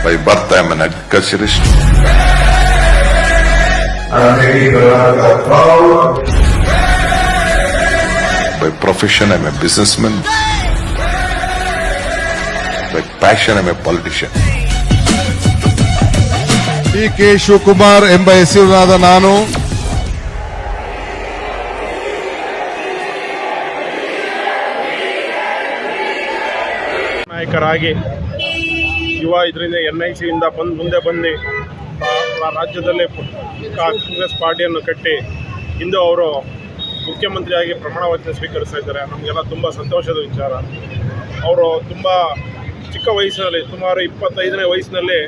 By birth, I am an agriculturist. By profession, I am a businessman. By passion, I am a politician. DK Shivakumar ಎಂಬ ಹೆಸರಿನಾದ ನಾನು ನಾಯಕರಾಗಿ ಯುವ ಇದರಿಂದ NICಯಿಂದ ಮುಂದೆ ಬಂದು ರಾಜ್ಯದಲ್ಲೇ ಕಾಂಗ್ರೆಸ್ ಪಾರ್ಟಿಯನ್ನು ಕಟ್ಟಿ ಇಂದು ಅವರು ಮುಖ್ಯಮಂತ್ರಿಯಾಗಿ ಪ್ರಮಾಣ ವಚನ ಸ್ವೀಕರಿಸ್ತಾ ಇದ್ದಾರೆ. ನಮಗೆಲ್ಲ ತುಂಬ ಸಂತೋಷದ ವಿಚಾರ. ಅವರು ತುಂಬ ಚಿಕ್ಕ ವಯಸ್ಸಿನಲ್ಲಿ ಸುಮಾರು 25ನೇ ವಯಸ್ಸಿನಲ್ಲಿ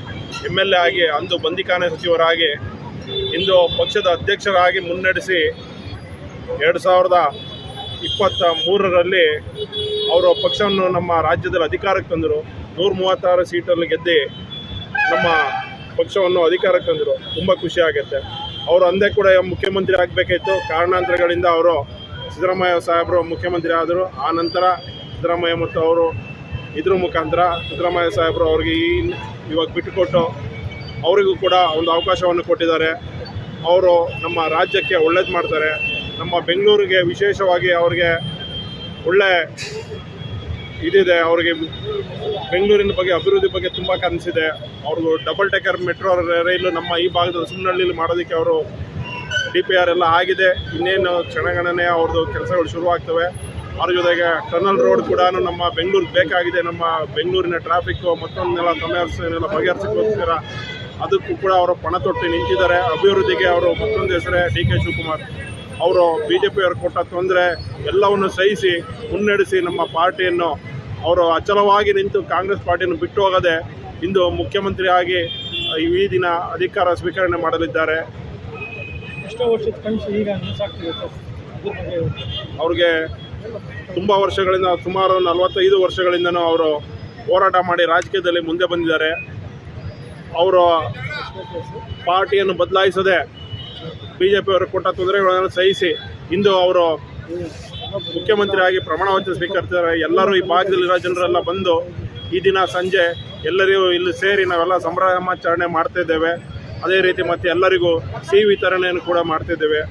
MLA ಆಗಿ ಅಂದು ಬಂದಿಖಾನೆ ಸಚಿವರಾಗಿ ಇಂದು ಪಕ್ಷದ ಅಧ್ಯಕ್ಷರಾಗಿ ಮುನ್ನಡೆಸಿ 2023ರಲ್ಲಿ ಅವರು ಪಕ್ಷವನ್ನು ನಮ್ಮ ರಾಜ್ಯದಲ್ಲಿ ಅಧಿಕಾರಕ್ಕೆ ತಂದರು. 136 ಸೀಟಲ್ಲಿ ಗೆದ್ದು ನಮ್ಮ ಪಕ್ಷವನ್ನು ಅಧಿಕಾರಕ್ಕೆ ತಂದರು. ತುಂಬ ಖುಷಿ ಆಗುತ್ತೆ. ಅವರು ಅಂದೇ ಕೂಡ ಮುಖ್ಯಮಂತ್ರಿ ಆಗಬೇಕಾಯಿತು. ಕಾರಣಾಂತರಗಳಿಂದ ಅವರು ಸಿದ್ದರಾಮಯ್ಯ ಸಾಹೇಬರು ಮುಖ್ಯಮಂತ್ರಿ ಆದರು. ಆ ನಂತರ ಸಿದ್ದರಾಮಯ್ಯ ಮತ್ತು ಅವರು ಇದ್ರ ಮುಖಾಂತರ ಸಿದ್ದರಾಮಯ್ಯ ಸಾಹೇಬರು ಅವ್ರಿಗೆ ಇವಾಗ ಬಿಟ್ಟುಕೊಟ್ಟು ಅವರಿಗೂ ಕೂಡ ಒಂದು ಅವಕಾಶವನ್ನು ಕೊಟ್ಟಿದ್ದಾರೆ. ಅವರು ನಮ್ಮ ರಾಜ್ಯಕ್ಕೆ ಒಳ್ಳೇದು ಮಾಡ್ತಾರೆ. ನಮ್ಮ ಬೆಂಗಳೂರಿಗೆ ವಿಶೇಷವಾಗಿ ಅವ್ರಿಗೆ ಒಳ್ಳೆ ಇದಿದೆ. ಅವರಿಗೆ ಬೆಂಗಳೂರಿನ ಬಗ್ಗೆ ಅಭಿವೃದ್ಧಿ ಬಗ್ಗೆ ತುಂಬ ಕನಸಿದೆ. ಅವ್ರಿಗೂ ಡಬಲ್ ಟೆಕರ್ ಮೆಟ್ರೋ ರೈಲು ನಮ್ಮ ಈ ಭಾಗದ ಸುಮ್ಮನಹಳ್ಳಿಲಿ ಮಾಡೋದಕ್ಕೆ ಅವರು DPR ಎಲ್ಲ ಆಗಿದೆ. ಇನ್ನೇನು ಕ್ಷಣಗಣನೆ ಅವ್ರದ್ದು ಕೆಲಸಗಳು ಶುರುವಾಗ್ತವೆ. ಅವ್ರ ಜೊತೆಗೆ ಟನಲ್ ರೋಡ್ ಕೂಡ ನಮ್ಮ ಬೆಂಗಳೂರಿಗೆ ಬೇಕಾಗಿದೆ. ನಮ್ಮ ಬೆಂಗಳೂರಿನ ಟ್ರಾಫಿಕ್ಕು ಮತ್ತೊಂದೆಲ್ಲ ಸಮಸ್ಯೆನೆಲ್ಲ ಬಗೆಹರಿಸೋಕ್ಕೋಸ್ಕರ ಅದಕ್ಕೂ ಕೂಡ ಅವರು ಪಣ ತೊಟ್ಟು ನಿಂತಿದ್ದಾರೆ. ಅಭಿವೃದ್ಧಿಗೆ ಅವರು ಮತ್ತೊಂದು ಹೆಸರೇ DK ಶಿವಕುಮಾರ್. ಅವರು BJಪಿಯವರು ಕೊಟ್ಟ ತೊಂದರೆ ಎಲ್ಲವನ್ನು ಸಹಿಸಿ ಮುನ್ನಡೆಸಿ ನಮ್ಮ ಪಾರ್ಟಿಯನ್ನು ಅವರು ಅಚಲವಾಗಿ ನಿಂತು ಕಾಂಗ್ರೆಸ್ ಪಾರ್ಟಿಯನ್ನು ಬಿಟ್ಟು ಹೋಗದೆ ಇಂದು ಮುಖ್ಯಮಂತ್ರಿ ಆಗಿ ಈ ದಿನ ಅಧಿಕಾರ ಸ್ವೀಕರಣೆ ಮಾಡಲಿದ್ದಾರೆ. ಅವ್ರಿಗೆ ತುಂಬ ವರ್ಷಗಳಿಂದ ಸುಮಾರು 45 ವರ್ಷಗಳಿಂದನೂ ಅವರು ಹೋರಾಟ ಮಾಡಿ ರಾಜಕೀಯದಲ್ಲಿ ಮುಂದೆ ಬಂದಿದ್ದಾರೆ. ಅವರು ಪಾರ್ಟಿಯನ್ನು ಬದಲಾಯಿಸದೆ BJಪಿಯವರು ಕೊಟ್ಟ ತೊಂದರೆಗಳನ್ನು ಸಹಿಸಿ ಇಂದು ಅವರು ಮುಖ್ಯಮಂತ್ರಿ ಆಗಿ ಪ್ರಮಾಣ ವಚನ ಸ್ವೀಕರಿಸಿದ್ದಾರೆ. ಎಲ್ಲರೂ ಈ ಭಾಗದಲ್ಲಿರೋ ಜನರೆಲ್ಲ ಬಂದು ಈ ದಿನ ಸಂಜೆ ಎಲ್ಲರಿಗೂ ಇಲ್ಲಿ ಸೇರಿ ನಾವೆಲ್ಲ ಸಂಭ್ರಮಾಚರಣೆ ಮಾಡ್ತಿದ್ದೇವೆ. ಅದೇ ರೀತಿ ಮತ್ತು ಎಲ್ಲರಿಗೂ ಸಿಹಿ ವಿತರಣೆಯನ್ನು ಕೂಡ ಮಾಡ್ತಿದ್ದೇವೆ.